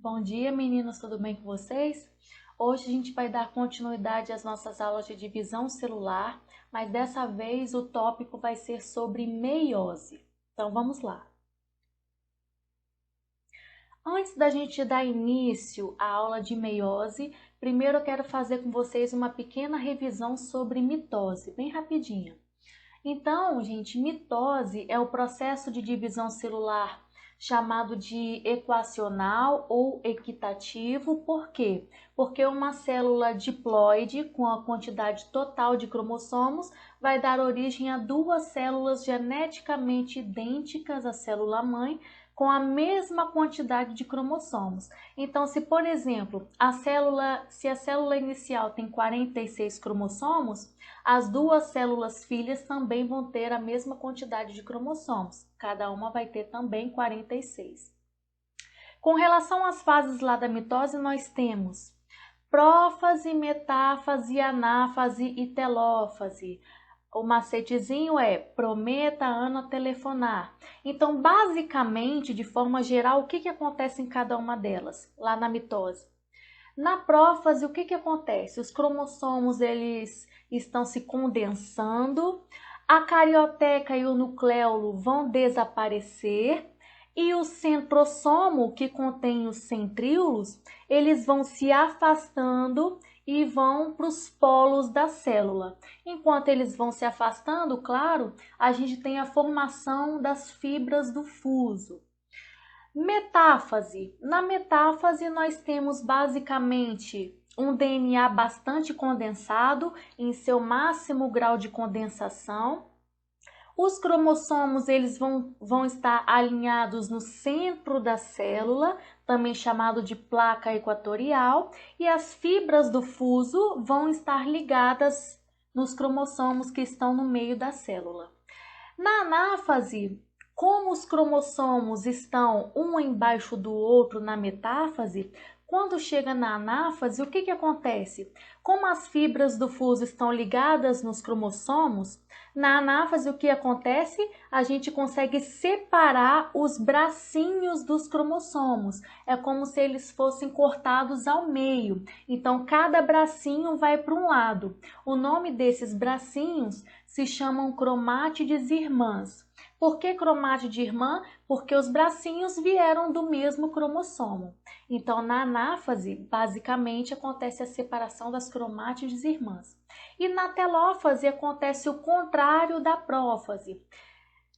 Bom dia, meninos, tudo bem com vocês? Hoje a gente vai dar continuidade às nossas aulas de divisão celular, mas dessa vez o tópico vai ser sobre meiose. Então vamos lá. Antes da gente dar início à aula de meiose, primeiro eu quero fazer com vocês uma pequena revisão sobre mitose, bem rapidinho. Então, gente, mitose é o processo de divisão celular chamado de equacional ou equitativo. Por quê? Porque uma célula diploide com a quantidade total de cromossomos vai dar origem a duas células geneticamente idênticas à célula-mãe com a mesma quantidade de cromossomos. Então, se por exemplo, se a célula inicial tem 46 cromossomos, as duas células filhas também vão ter a mesma quantidade de cromossomos. Cada uma vai ter também 46. Com relação às fases lá da mitose, nós temos prófase, metáfase, anáfase e telófase. O macetezinho é prometa, Ana, telefonar. Então, basicamente, de forma geral, o que acontece em cada uma delas, lá na mitose? Na prófase, o que acontece? Os cromossomos, eles estão se condensando, a carioteca e o nucleolo vão desaparecer e o centrosomo, que contém os centríolos, eles vão se afastando e vão para os polos da célula. Enquanto eles vão se afastando, claro, a gente tem a formação das fibras do fuso. Metáfase. Na metáfase, nós temos basicamente um DNA bastante condensado em seu máximo grau de condensação. Os cromossomos eles vão estar alinhados no centro da célula, também chamado de placa equatorial, e as fibras do fuso vão estar ligadas nos cromossomos que estão no meio da célula. Na anáfase, como os cromossomos estão um embaixo do outro na metáfase, quando chega na anáfase, o que acontece? Como as fibras do fuso estão ligadas nos cromossomos, na anáfase o que acontece? A gente consegue separar os bracinhos dos cromossomos. É como se eles fossem cortados ao meio. Então, cada bracinho vai para um lado. O nome desses bracinhos se chamam cromátides irmãs. Por que cromátide irmã? Porque os bracinhos vieram do mesmo cromossomo. Então, na anáfase, basicamente, acontece a separação das cromátides irmãs. E na telófase acontece o contrário da prófase.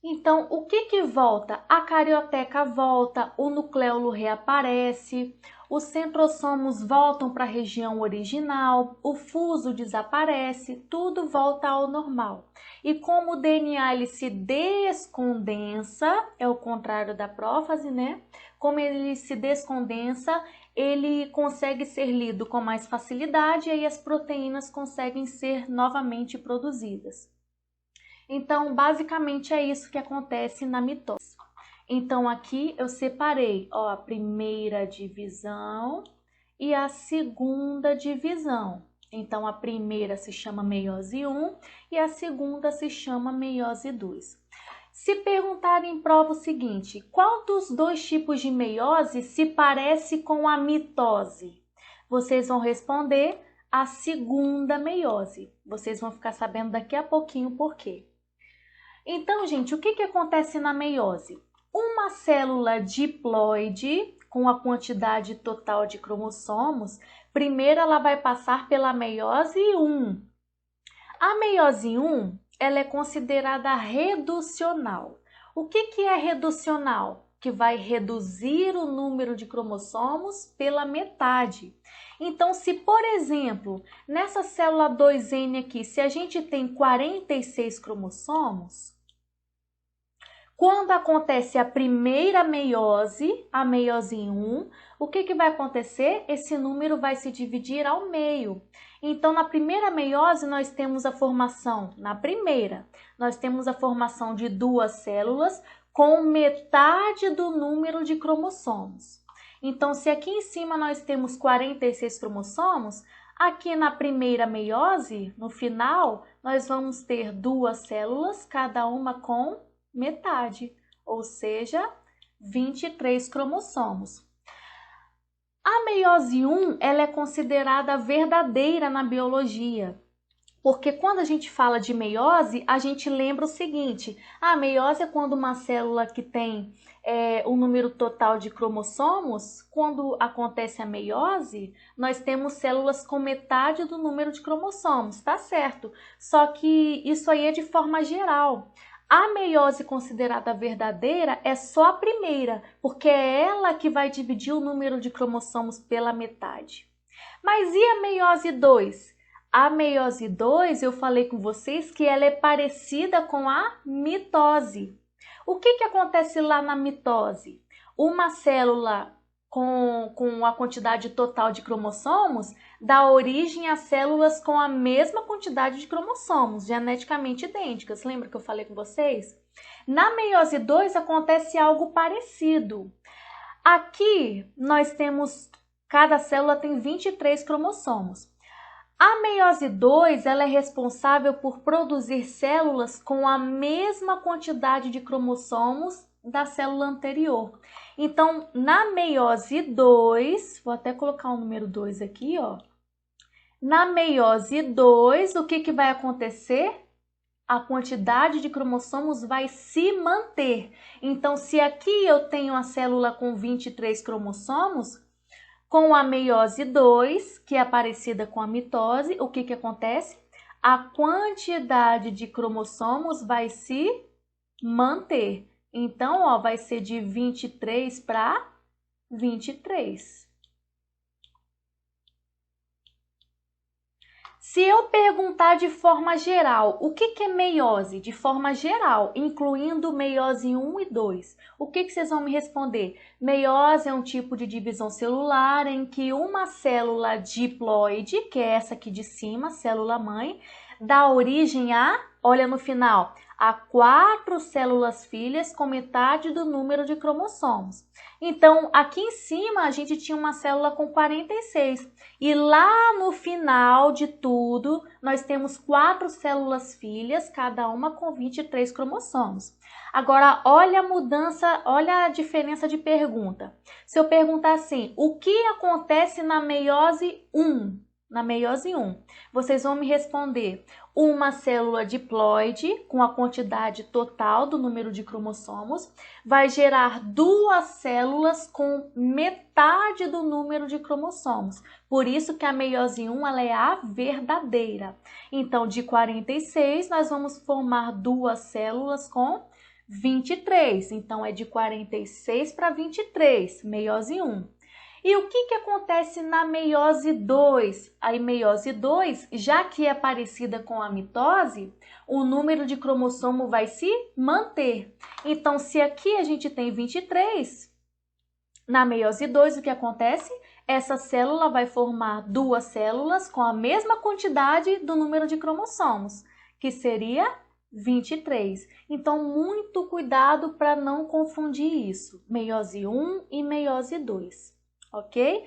Então, o que volta? A carioteca volta, o nucleolo reaparece, os centrosomos voltam para a região original, o fuso desaparece, tudo volta ao normal. E como o DNA ele se descondensa, é o contrário da prófase, né? Como ele se descondensa, ele consegue ser lido com mais facilidade e aí as proteínas conseguem ser novamente produzidas. Então, basicamente é isso que acontece na mitose. Então, aqui eu separei, ó, a primeira divisão e a segunda divisão. Então, a primeira se chama meiose 1 e a segunda se chama meiose 2. Se perguntarem em prova o seguinte, qual dos dois tipos de meiose se parece com a mitose? Vocês vão responder a segunda meiose. Vocês vão ficar sabendo daqui a pouquinho por quê. Então, gente, o que acontece na meiose? Uma célula diploide com a quantidade total de cromossomos, primeiro ela vai passar pela meiose 1. A meiose 1, ela é considerada reducional. O que é reducional? Que vai reduzir o número de cromossomos pela metade. Então, se por exemplo, nessa célula 2N aqui, se a gente tem 46 cromossomos, quando acontece a primeira meiose, a meiose 1, o que vai acontecer? Esse número vai se dividir ao meio. Então, na primeira meiose, nós temos a formação, nós temos a formação de duas células com metade do número de cromossomos. Então, se aqui em cima nós temos 46 cromossomos, aqui na primeira meiose, no final, nós vamos ter duas células, cada uma com metade, ou seja, 23 cromossomos. A meiose 1, ela é considerada verdadeira na biologia. Porque quando a gente fala de meiose, a gente lembra o seguinte: a meiose é quando uma célula que tem o número total de cromossomos, quando acontece a meiose, nós temos células com metade do número de cromossomos, tá certo? Só que isso aí é de forma geral. A meiose considerada verdadeira é só a primeira, porque é ela que vai dividir o número de cromossomos pela metade. Mas e a meiose 2? A meiose 2, eu falei com vocês que ela é parecida com a mitose. O que acontece lá na mitose? Uma célula com a quantidade total de cromossomos dá origem a células com a mesma quantidade de cromossomos, geneticamente idênticas. Lembra que eu falei com vocês? Na meiose 2 acontece algo parecido. Aqui nós temos, cada célula tem 23 cromossomos. A meiose 2, ela é responsável por produzir células com a mesma quantidade de cromossomos da célula anterior. Então, na meiose 2, vou até colocar o número 2 aqui, ó. Na meiose 2, o que vai acontecer? A quantidade de cromossomos vai se manter. Então, se aqui eu tenho a célula com 23 cromossomos, com a meiose 2, que é parecida com a mitose, o que acontece? A quantidade de cromossomos vai se manter. Então, ó, vai ser de 23 para 23. Se eu perguntar de forma geral, o que é meiose? De forma geral, incluindo meiose 1 e 2. O que vocês vão me responder? Meiose é um tipo de divisão celular em que uma célula diploide, que é essa aqui de cima, célula mãe, dá origem a, olha no final, a 4 células filhas com metade do número de cromossomos. Então, aqui em cima a gente tinha uma célula com 46 e lá no final de tudo nós temos 4 células filhas, cada uma com 23 cromossomos. Agora, olha a mudança, olha a diferença de pergunta. Se eu perguntar assim, o que acontece na meiose 1? Na meiose 1, vocês vão me responder uma célula diploide com a quantidade total do número de cromossomos vai gerar 2 células com metade do número de cromossomos. Por isso que a meiose 1 ela é a verdadeira. Então, de 46, nós vamos formar 2 células com 23. Então, é de 46 para 23, meiose 1. E o que acontece na meiose 2? A meiose 2, já que é parecida com a mitose, o número de cromossomo vai se manter. Então, se aqui a gente tem 23, na meiose 2 o que acontece? Essa célula vai formar 2 células com a mesma quantidade do número de cromossomos, que seria 23. Então, muito cuidado para não confundir isso, meiose 1 e meiose 2. Ok?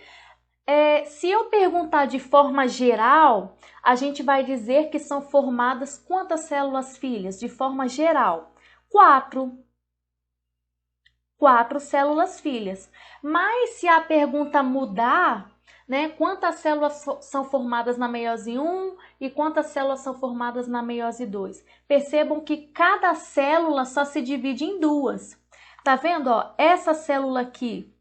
Se eu perguntar de forma geral, a gente vai dizer que são formadas quantas células filhas? De forma geral, 4. 4 células filhas. Mas se a pergunta mudar, né, quantas células são formadas na meiose 1 e quantas células são formadas na meiose 2? Percebam que cada célula só se divide em 2. Tá vendo? Ó, essa célula aqui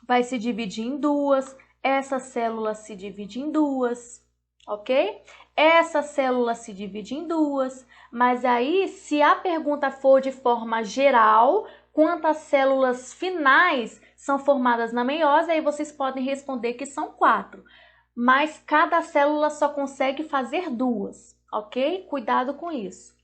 vai se dividir em 2, essa célula se divide em 2, ok? Essa célula se divide em 2, mas aí, se a pergunta for de forma geral, quantas células finais são formadas na meiose, aí vocês podem responder que são 4, mas cada célula só consegue fazer 2, ok? Cuidado com isso.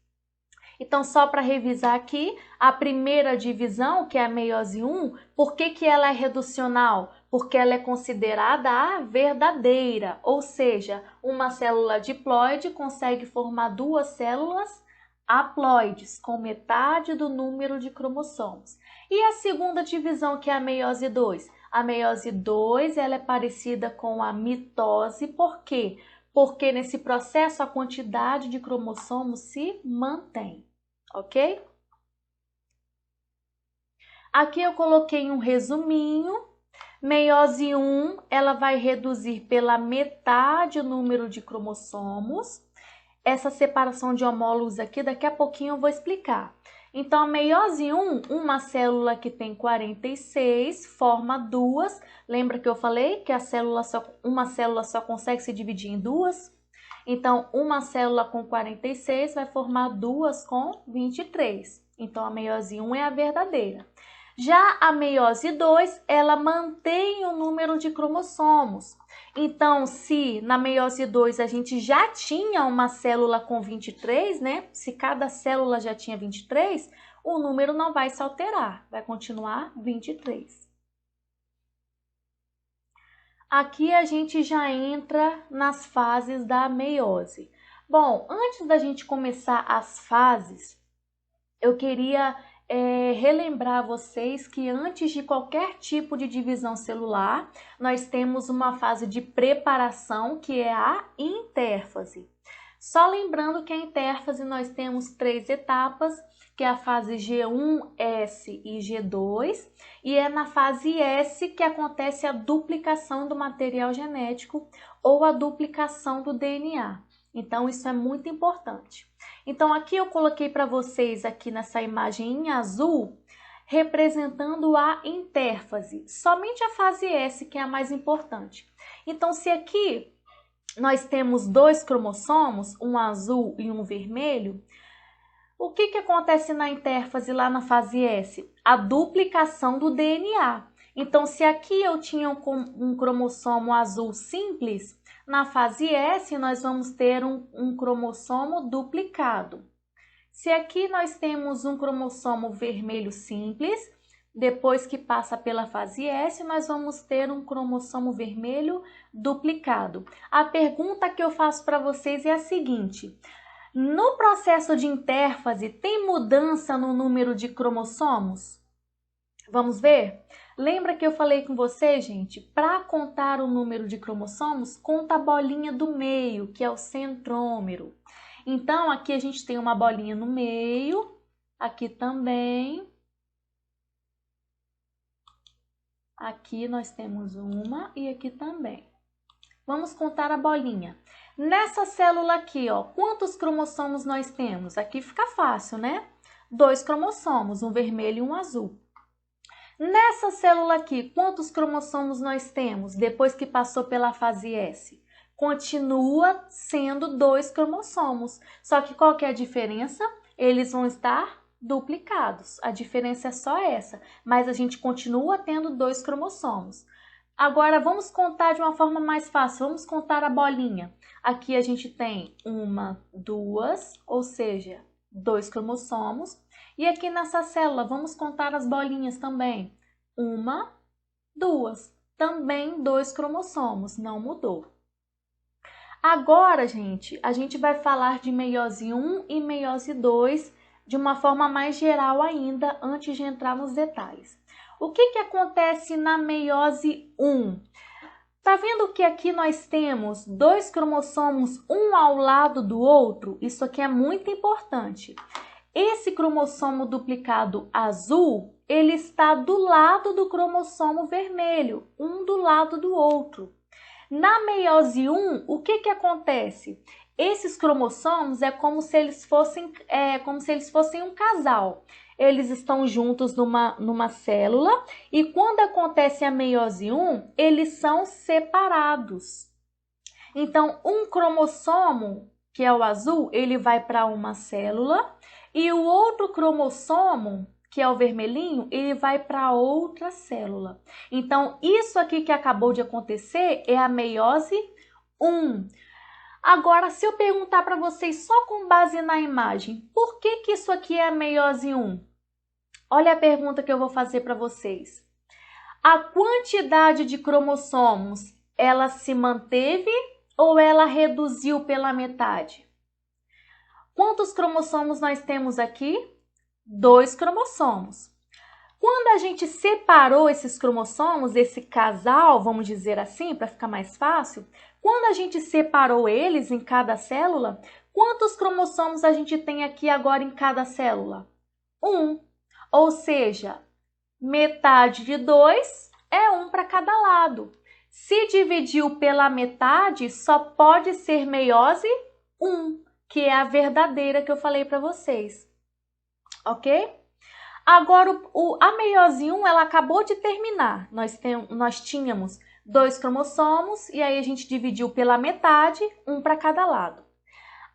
Então, só para revisar aqui, a primeira divisão, que é a meiose 1, por que ela é reducional? Porque ela é considerada a verdadeira, ou seja, uma célula diploide consegue formar 2 células haploides, com metade do número de cromossomos. E a segunda divisão, que é a meiose 2? A meiose 2 ela é parecida com a mitose, por quê? Porque nesse processo a quantidade de cromossomos se mantém, ok? Aqui eu coloquei um resuminho, Meiose 1, ela vai reduzir pela metade o número de cromossomos. Essa separação de homólogos aqui, daqui a pouquinho eu vou explicar. Então, a meiose 1, uma célula que tem 46, forma duas. Lembra que eu falei que uma célula só consegue se dividir em duas? Então, uma célula com 46 vai formar duas com 23. Então, a meiose 1 é a verdadeira. Já a meiose 2, ela mantém o número de cromossomos. Então, se na meiose 2 a gente já tinha uma célula com 23, né? Se cada célula já tinha 23, o número não vai se alterar, vai continuar 23. Aqui a gente já entra nas fases da meiose. Bom, antes da gente começar as fases, eu queria relembrar a vocês que antes de qualquer tipo de divisão celular, nós temos uma fase de preparação, que é a intérfase. Só lembrando que a intérfase nós temos 3 etapas, que é a fase G1, S e G2, e é na fase S que acontece a duplicação do material genético ou a duplicação do DNA. Então, isso é muito importante. Então, aqui eu coloquei para vocês, aqui nessa imagem em azul, representando a intérfase. Somente a fase S que é a mais importante. Então, se aqui nós temos 2 cromossomos, um azul e um vermelho, o que acontece na intérfase lá na fase S? A duplicação do DNA. Então, se aqui eu tinha um cromossomo azul simples, na fase S nós vamos ter um cromossomo duplicado. Se aqui nós temos um cromossomo vermelho simples, depois que passa pela fase S, nós vamos ter um cromossomo vermelho duplicado. A pergunta que eu faço para vocês é a seguinte: no processo de intérfase, tem mudança no número de cromossomos? Vamos ver? Lembra que eu falei com você, gente? Para contar o número de cromossomos, conta a bolinha do meio, que é o centrômero. Então, aqui a gente tem uma bolinha no meio, aqui também. Aqui nós temos uma e aqui também. Vamos contar a bolinha. Nessa célula aqui, ó, quantos cromossomos nós temos? Aqui fica fácil, né? 2 cromossomos, um vermelho e um azul. Nessa célula aqui, quantos cromossomos nós temos depois que passou pela fase S? Continua sendo 2 cromossomos. Só que qual que é a diferença? Eles vão estar duplicados. A diferença é só essa, mas a gente continua tendo 2 cromossomos. Agora, vamos contar de uma forma mais fácil. Vamos contar a bolinha. Aqui a gente tem 1, 2, ou seja, 2 cromossomos. E aqui nessa célula, vamos contar as bolinhas também. 1, 2, também 2 cromossomos, não mudou. Agora, gente, a gente vai falar de meiose 1 e meiose 2 de uma forma mais geral ainda, antes de entrar nos detalhes. O que acontece na meiose 1? Tá vendo que aqui nós temos 2 cromossomos, um ao lado do outro? Isso aqui é muito importante. Esse cromossomo duplicado azul, ele está do lado do cromossomo vermelho, um do lado do outro. Na meiose 1, o que acontece? Esses cromossomos é como se eles fossem um casal. Eles estão juntos numa célula e quando acontece a meiose 1, eles são separados. Então, um cromossomo, que é o azul, ele vai para uma célula e o outro cromossomo, que é o vermelhinho, ele vai para outra célula. Então, isso aqui que acabou de acontecer é a meiose 1. Agora, se eu perguntar para vocês só com base na imagem, por que isso aqui é a meiose 1? Olha a pergunta que eu vou fazer para vocês. A quantidade de cromossomos, ela se manteve ou ela reduziu pela metade? Quantos cromossomos nós temos aqui? 2 cromossomos. Quando a gente separou esses cromossomos, esse casal, vamos dizer assim, para ficar mais fácil, quando a gente separou eles em cada célula, quantos cromossomos a gente tem aqui agora em cada célula? 1. Ou seja, metade de 2 é um para cada lado. Se dividiu pela metade, só pode ser meiose 1, que é a verdadeira que eu falei para vocês. Ok? Agora, a meiose 1, ela acabou de terminar. Nós tínhamos 2 cromossomos e aí a gente dividiu pela metade, um para cada lado.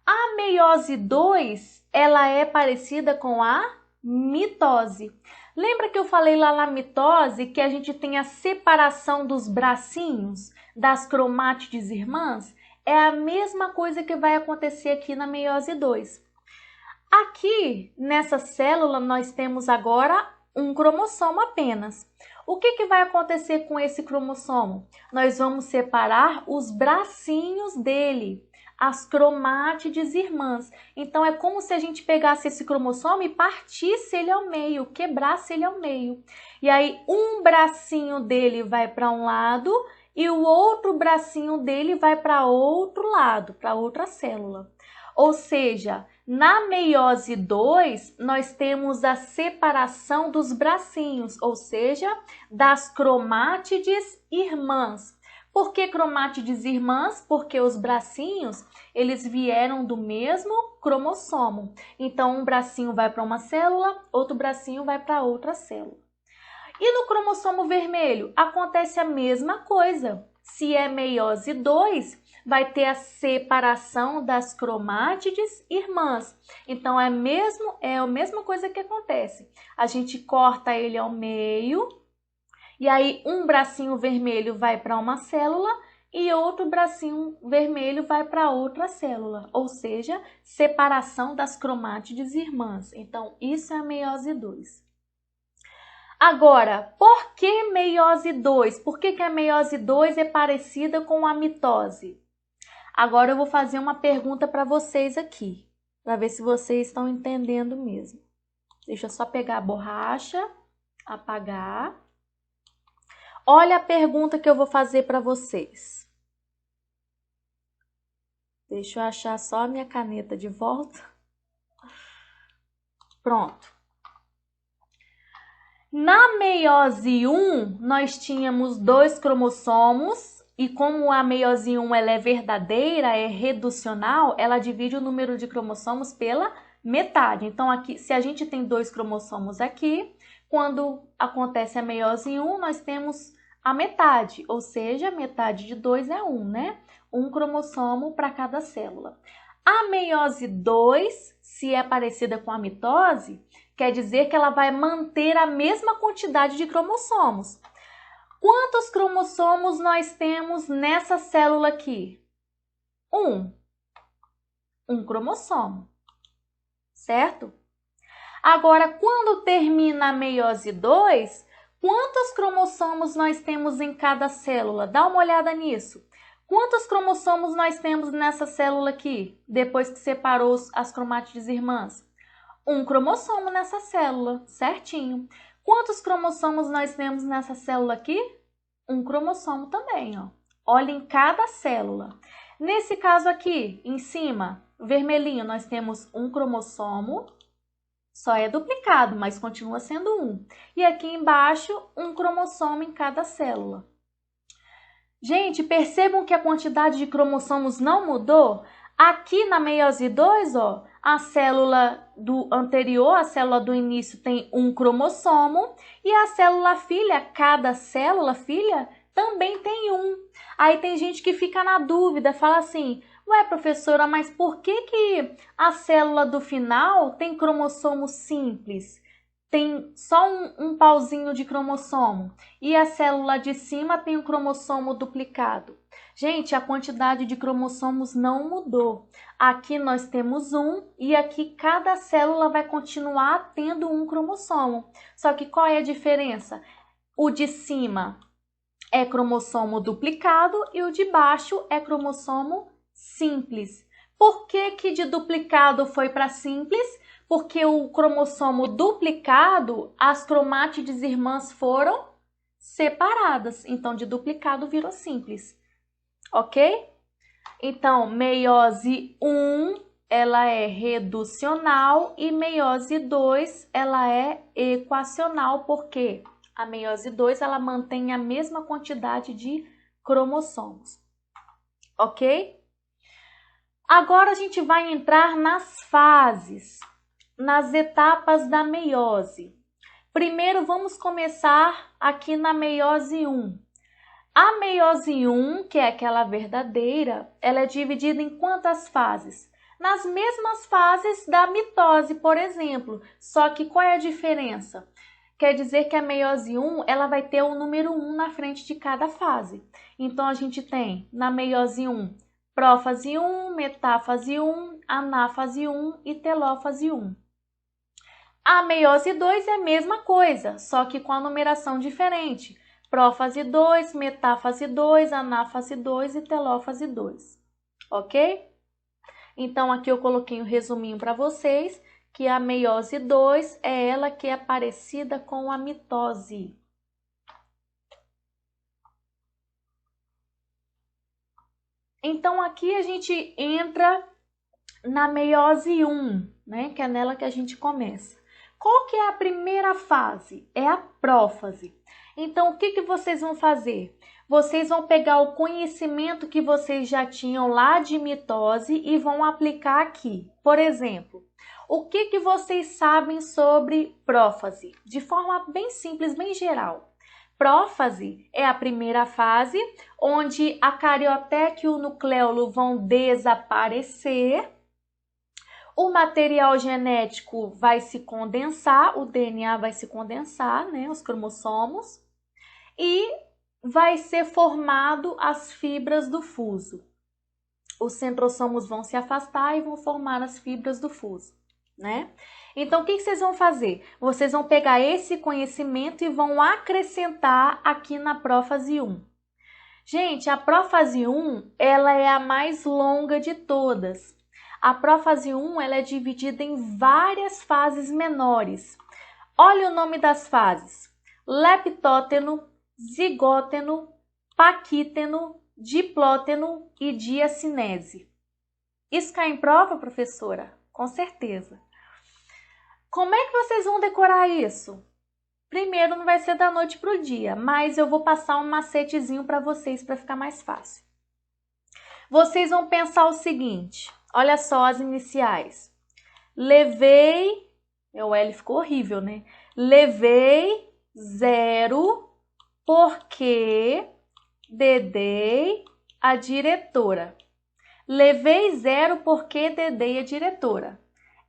A meiose 2, ela é parecida com a mitose. Lembra que eu falei lá na mitose que a gente tem a separação dos bracinhos das cromátides irmãs? É a mesma coisa que vai acontecer aqui na meiose 2. Aqui, nessa célula, nós temos agora um cromossomo apenas. O que vai acontecer com esse cromossomo? Nós vamos separar os bracinhos dele, as cromátides irmãs. Então, é como se a gente pegasse esse cromossomo e partisse ele ao meio, quebrasse ele ao meio. E aí, um bracinho dele vai para um lado e o outro bracinho dele vai para outro lado, para outra célula. Ou seja, na meiose 2, nós temos a separação dos bracinhos, ou seja, das cromátides irmãs. Por que cromátides irmãs? Porque os bracinhos, eles vieram do mesmo cromossomo. Então, um bracinho vai para uma célula, outro bracinho vai para outra célula. E no cromossomo vermelho, acontece a mesma coisa. Se é meiose 2, vai ter a separação das cromátides irmãs. Então, é a mesma coisa que acontece. A gente corta ele ao meio, e aí um bracinho vermelho vai para uma célula e outro bracinho vermelho vai para outra célula. Ou seja, separação das cromátides irmãs. Então, isso é a meiose 2. Agora, por que meiose 2? Por que a meiose 2 é parecida com a mitose? Agora eu vou fazer uma pergunta para vocês aqui, para ver se vocês estão entendendo mesmo. Deixa eu só pegar a borracha, apagar. Olha a pergunta que eu vou fazer para vocês. Deixa eu achar só a minha caneta de volta. Pronto. Na meiose 1, nós tínhamos 2 cromossomos e como a meiose 1 ela é verdadeira, é reducional, ela divide o número de cromossomos pela metade. Então, aqui, se a gente tem 2 cromossomos aqui, quando acontece a meiose 1, nós temos a metade, ou seja, metade de 2 é 1, né? Um cromossomo para cada célula. A meiose 2, se é parecida com a mitose, quer dizer que ela vai manter a mesma quantidade de cromossomos. Quantos cromossomos nós temos nessa célula aqui? Um cromossomo, certo? Agora, quando termina a meiose 2, quantos cromossomos nós temos em cada célula? Dá uma olhada nisso. Quantos cromossomos nós temos nessa célula aqui, depois que separou as cromátides irmãs? Um cromossomo nessa célula, certinho. Quantos cromossomos nós temos nessa célula aqui? Um cromossomo também, ó. Olha em cada célula. Nesse caso aqui, em cima, vermelhinho, nós temos um cromossomo, só é duplicado, mas continua sendo um. E aqui embaixo, um cromossomo em cada célula. Gente, percebam que a quantidade de cromossomos não mudou? Aqui na meiose 2, ó, a célula do anterior, a célula do início tem um cromossomo e a célula filha, cada célula filha também tem um. Aí tem gente que fica na dúvida, fala assim, ué, professora, mas por que a célula do final tem cromossomo simples? Tem só um pauzinho de cromossomo e a célula de cima tem um cromossomo duplicado. Gente, a quantidade de cromossomos não mudou. Aqui nós temos um e aqui cada célula vai continuar tendo um cromossomo. Só que qual é a diferença? O de cima é cromossomo duplicado e o de baixo é cromossomo simples. Por que de duplicado foi para simples? Porque o cromossomo duplicado, as cromátides irmãs foram separadas. Então, de duplicado virou simples. Ok? Então, meiose 1, ela é reducional e meiose 2, ela é equacional, porque A meiose 2, ela mantém a mesma quantidade de cromossomos, ok? Agora a gente vai entrar nas fases, nas etapas da meiose. Primeiro vamos começar aqui na meiose 1. A meiose 1, que é aquela verdadeira, ela é dividida em quantas fases? Nas mesmas fases da mitose, por exemplo. Só que qual é a diferença? Quer dizer que a meiose 1, ela vai ter o número 1 na frente de cada fase. Então, a gente tem na meiose 1, prófase 1, metáfase 1, anáfase 1 e telófase 1. A meiose 2 é a mesma coisa, só que com a numeração diferente. Prófase 2, metáfase 2, anáfase 2 e telófase 2. Ok? Então, aqui eu coloquei um resuminho para vocês, que a meiose 2 é ela que é parecida com a mitose. Então, aqui a gente entra na meiose 1, né? Que é nela que a gente começa. Qual que é a primeira fase? É a prófase. Então, o que vocês vão fazer? Vocês vão pegar o conhecimento que vocês já tinham lá de mitose e vão aplicar aqui. Por exemplo, o que vocês sabem sobre prófase? De forma bem simples, bem geral. Prófase é a primeira fase, onde a carioteca e o nucleolo vão desaparecer. O material genético vai se condensar, o DNA vai se condensar, né, os cromossomos, e vai ser formado as fibras do fuso. Os centrossomos vão se afastar e vão formar as fibras do fuso, né? Então, o que vocês vão fazer? Vocês vão pegar esse conhecimento e vão acrescentar aqui na prófase 1. Gente, a prófase 1, ela é a mais longa de todas. A prófase 1, ela é dividida em várias fases menores. Olha o nome das fases: leptóteno, zigóteno, paquíteno, diplóteno e diacinese. Isso cai em prova, professora? Com certeza. Como é que vocês vão decorar isso? Primeiro, não vai ser da noite para o dia, mas eu vou passar um macetezinho para vocês para ficar mais fácil. Vocês vão pensar o seguinte, olha só as iniciais. Levei, meu L ficou horrível, né? Levei 0 porque dedei a diretora. Levei 0 porque dedei a diretora.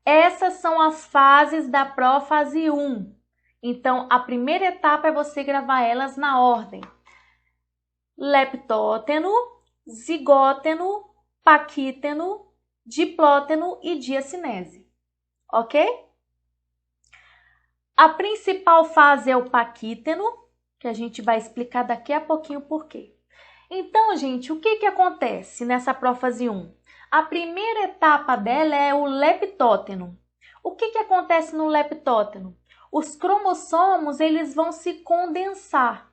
Essas são as fases da prófase 1. Então, a primeira etapa é você gravar elas na ordem: leptóteno, zigóteno, paquíteno, diplóteno e diacinese. Ok? A principal fase é o paquíteno, que a gente vai explicar daqui a pouquinho por quê. Então, gente, o que acontece nessa prófase 1? A primeira etapa dela é o leptóteno. O que acontece no leptóteno? Os cromossomos, eles vão se condensar.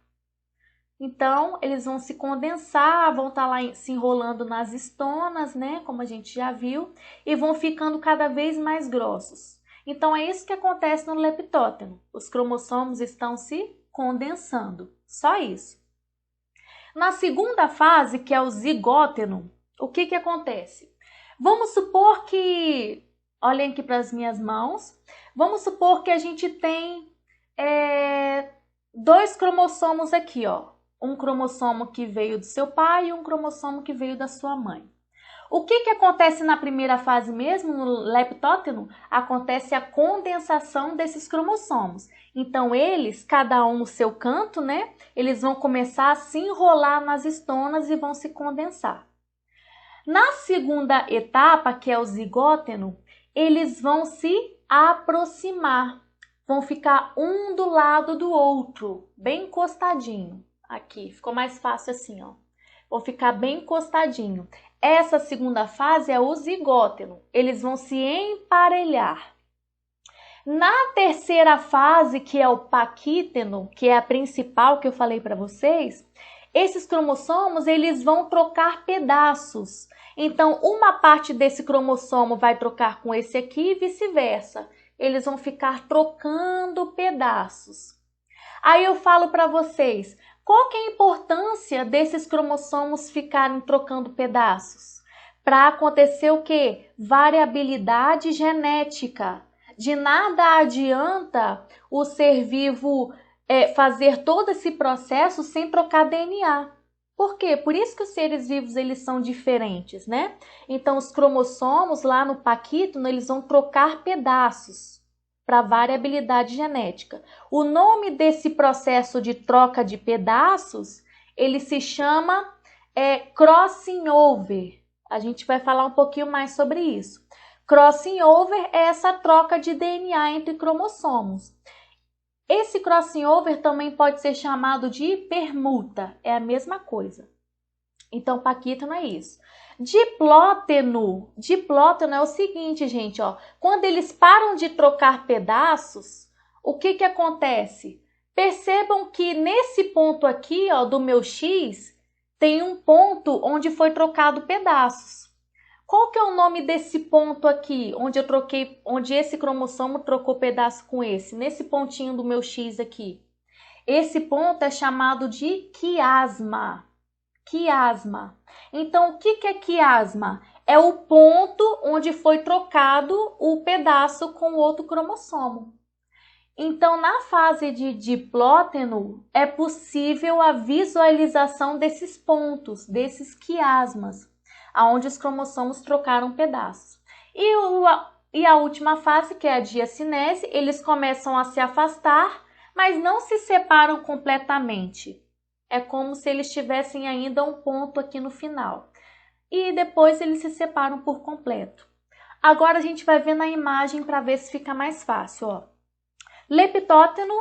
Então, eles vão se condensar, vão estar lá se enrolando nas estonas, né? Como a gente já viu, e vão ficando cada vez mais grossos. Então, é isso que acontece no leptóteno. Os cromossomos estão se condensando. Só isso. Na segunda fase, que é o zigóteno, o que acontece? Vamos supor que, olhem aqui para as minhas mãos, vamos supor que a gente tem 2 cromossomos aqui, ó. Um cromossomo que veio do seu pai e um cromossomo que veio da sua mãe. O que acontece na primeira fase mesmo, no leptóteno? Acontece a condensação desses cromossomos. Então, eles, cada um no seu canto, né? Eles vão começar a se enrolar nas estonas e vão se condensar. Na segunda etapa, que é o zigóteno, eles vão se aproximar. Vão ficar um do lado do outro, bem encostadinho. Aqui, ficou mais fácil assim, ó. Vão ficar bem encostadinho. Essa segunda fase é o zigóteno. Eles vão se emparelhar. Na terceira fase, que é o paquíteno, que é a principal que eu falei para vocês, esses cromossomos, eles vão trocar pedaços. Então, uma parte desse cromossomo vai trocar com esse aqui e vice-versa. Eles vão ficar trocando pedaços. Aí eu falo para vocês, qual que é a importância desses cromossomos ficarem trocando pedaços? Para acontecer o quê? Variabilidade genética. De nada adianta o ser vivo fazer todo esse processo sem trocar DNA. Por quê? Por isso que os seres vivos eles são diferentes, né? Então os cromossomos lá no paquítono eles vão trocar pedaços para variabilidade genética. O nome desse processo de troca de pedaços ele se chama crossing over. A gente vai falar um pouquinho mais sobre isso. Crossing over é essa troca de DNA entre cromossomos. Esse crossing over também pode ser chamado de permuta, é a mesma coisa. Então, paquítono é isso. Diplóteno é o seguinte, gente, ó. Quando eles param de trocar pedaços, o que acontece? Percebam que nesse ponto aqui, ó, do meu X, tem um ponto onde foi trocado pedaços. Qual que é o nome desse ponto aqui, onde esse cromossomo trocou pedaço com esse? Nesse pontinho do meu X aqui. Esse ponto é chamado de quiasma. Quiasma. Então, o que é quiasma? É o ponto onde foi trocado o pedaço com o outro cromossomo. Então, na fase de diplóteno, é possível a visualização desses pontos, desses quiasmas, onde os cromossomos trocaram pedaços. E a última fase, que é a diacinese, eles começam a se afastar, mas não se separam completamente. É como se eles tivessem ainda um ponto aqui no final. E depois eles se separam por completo. Agora a gente vai ver na imagem para ver se fica mais fácil, ó. Leptóteno,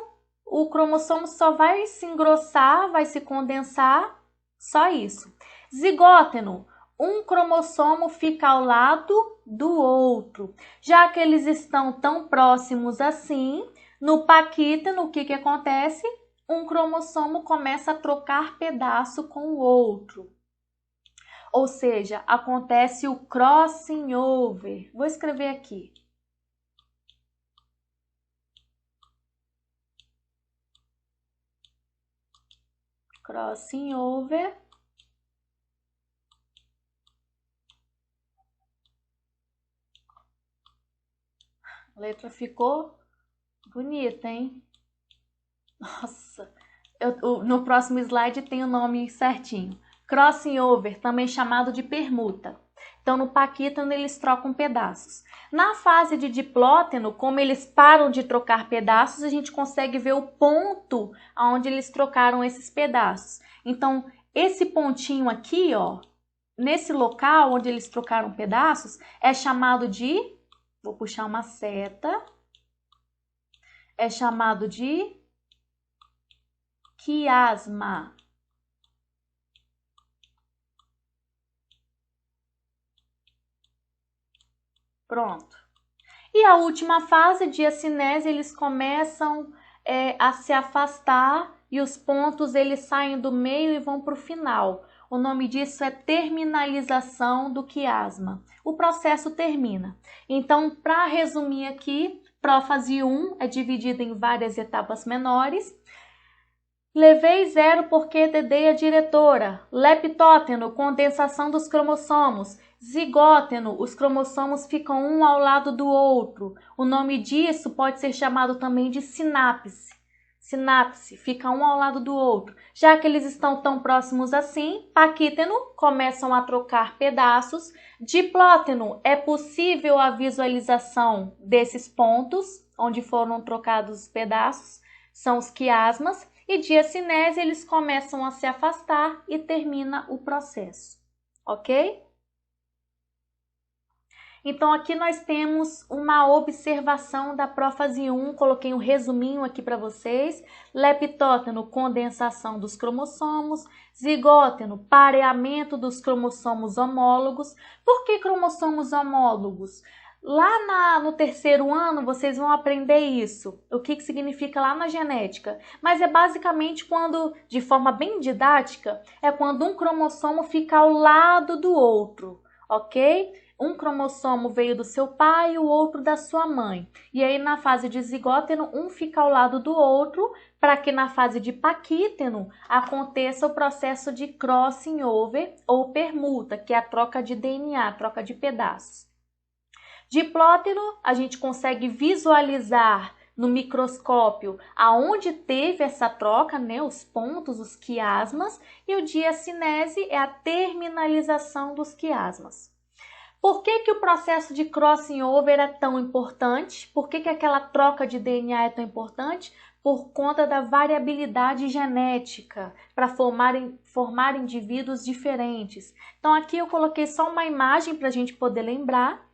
o cromossomo só vai se engrossar, vai se condensar, só isso. Zigóteno, um cromossomo fica ao lado do outro. Já que eles estão tão próximos assim, no paquítono, o que acontece? Um cromossomo começa a trocar pedaço com o outro. Ou seja, acontece o crossing over. Vou escrever aqui. Crossing over. A letra ficou bonita, hein? Nossa, no próximo slide tem o nome certinho. Crossing over, também chamado de permuta. Então, no paquítono, eles trocam pedaços. Na fase de diplóteno, como eles param de trocar pedaços, a gente consegue ver o ponto onde eles trocaram esses pedaços. Então, esse pontinho aqui, ó, nesse local onde eles trocaram pedaços, é chamado de... Vou puxar uma seta. É chamado de quiasma. Pronto. E a última fase, diacinese, eles começam a se afastar e os pontos eles saem do meio e vão para o final. O nome disso é terminalização do quiasma. O processo termina. Então, para resumir aqui, prófase 1 é dividida em várias etapas menores. Levei 0 porque dedei a diretora. Leptóteno, condensação dos cromossomos. Zigóteno, os cromossomos ficam um ao lado do outro. O nome disso pode ser chamado também de sinapse. Sinapse, fica um ao lado do outro. Já que eles estão tão próximos assim, paquítono, começam a trocar pedaços. Diplóteno, é possível a visualização desses pontos, onde foram trocados os pedaços, são os quiasmas. E diacinese, eles começam a se afastar e termina o processo, ok? Então, aqui nós temos uma observação da prófase 1, coloquei um resuminho aqui para vocês. Leptóteno, condensação dos cromossomos. Zigóteno, pareamento dos cromossomos homólogos. Por que cromossomos homólogos? Lá no terceiro ano, vocês vão aprender isso, o que significa lá na genética. Mas é basicamente quando, de forma bem didática, é quando um cromossomo fica ao lado do outro, ok? um cromossomo veio do seu pai e o outro da sua mãe. E aí, na fase de zigóteno, um fica ao lado do outro, para que na fase de paquíteno aconteça o processo de crossing over ou permuta, que é a troca de DNA, troca de pedaços. Diplóteno, a gente consegue visualizar no microscópio aonde teve essa troca, né, os pontos, os quiasmas, e o diacinese é a terminalização dos quiasmas. Por que que o processo de crossing over é tão importante? Por que que aquela troca de DNA é tão importante? Por conta da variabilidade genética, para formar indivíduos diferentes. Então aqui eu coloquei só uma imagem para a gente poder lembrar.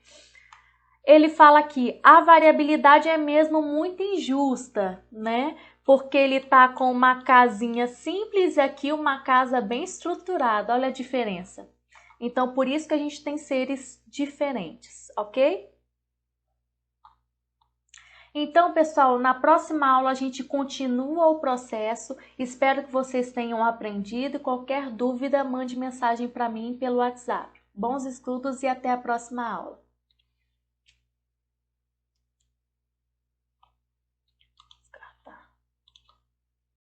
Ele fala que a variabilidade é mesmo muito injusta, né? Porque ele tá com uma casinha simples e aqui uma casa bem estruturada. Olha a diferença. Então, por isso que a gente tem seres diferentes, ok? Então, pessoal, na próxima aula a gente continua o processo. Espero que vocês tenham aprendido. Qualquer dúvida, mande mensagem para mim pelo WhatsApp. Bons estudos e até a próxima aula.